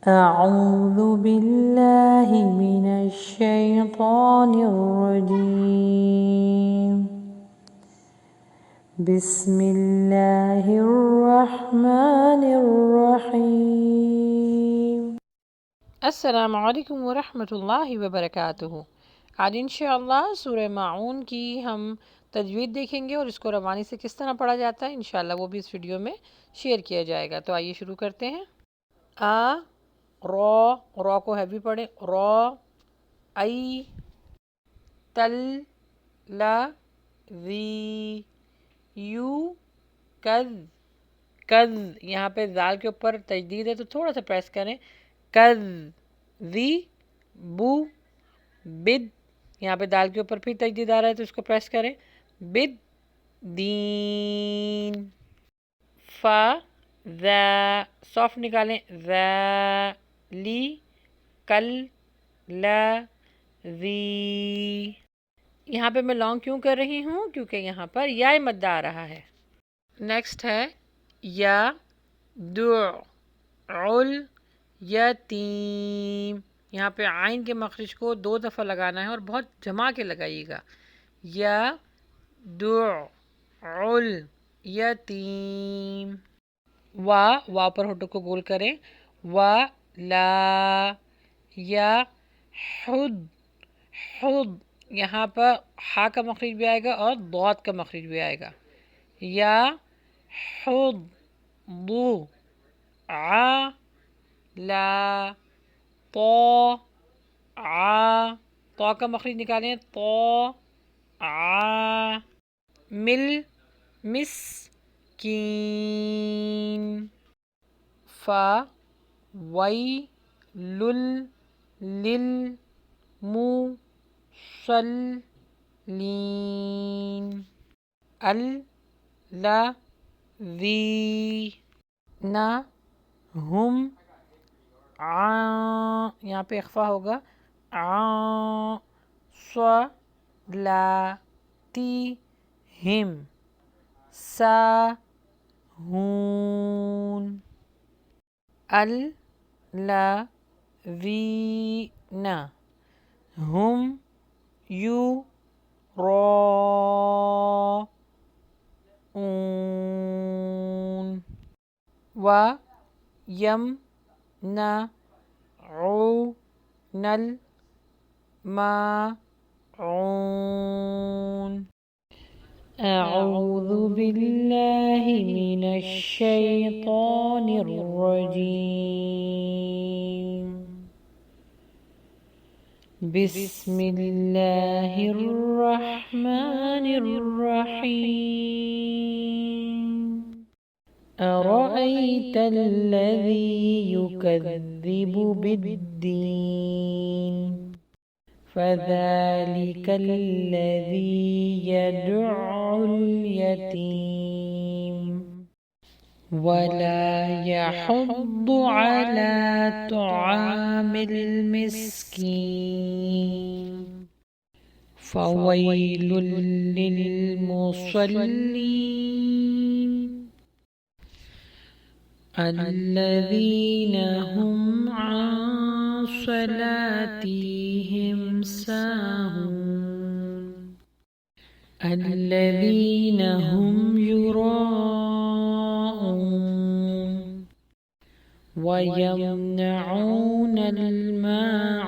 أعوذ بالله من الشيطان الرجيم بسم الله الرحمن الرحيم السلام علیکم ورحمۃ اللہ وبرکاتہ۔ آج انشاءاللہ سورہ معون کی ہم تجوید دیکھیں گے اور اس کو روانی سے کس طرح پڑھا جاتا ہے، انشاءاللہ وہ بھی اس ویڈیو میں شیئر کیا جائے گا۔ تو آئیے شروع کرتے ہیں۔ را کو ہیوی پڑھیں، را، ای، تل، لا، ذی، یو، کذ، کذ، یہاں پہ زال کے اوپر تجدید ہے تو تھوڑا سا پریس کریں، کذ، ذی، بو، بد، یہاں پہ دال کے اوپر پھر تجدید آ رہا ہے تو اس کو پریس کریں، بد، دین، فا، ذا، سافٹ نکالیں، ذا، لی، کل، لا، ذی۔ یہاں پہ میں لانگ کیوں کر رہی ہوں؟ کیونکہ یہاں پر یا مدہ آ رہا ہے۔ نیکسٹ ہے یا، دع، عل، یتیم، یہاں پہ عین کے مخرج کو 2 دفعہ لگانا ہے اور بہت جما کے لگائیے گا، یا، دع، عل، یتیم۔ وا پر ہونٹوں کو گول کریں، وا، لا، یا، حد، حد، یہاں پر ہا کا مخرج بھی آئے گا اور ضاد کا مخرج بھی آئے گا، یا، حد، ضو، ع، لا، طا، طا کا مخرج نکالیں، طا، مل، مس، کین، فا، وی، لل، لل، مو، شل، لین، ال، لا، ذی، نا، ہم، یہاں پہ اخفا ہوگا، صا، لا، تی، ہم، سا، ہون، ال، لا، ذی، نا، ہم، یو، را، اون، و، یم، نا، عو، نل، ما، عون۔ أعوذ بالله من الشيطان الرجيم بسم الله الرحمن الرحيم أرأيت الذي يكذب بالدين فذلك الذي يدع اليتيم ولا يحض على طعام المسكين فويل للمصلين الذين هم عن صلاتهم ساهون الذين هم يراءون ويمنعون الماعون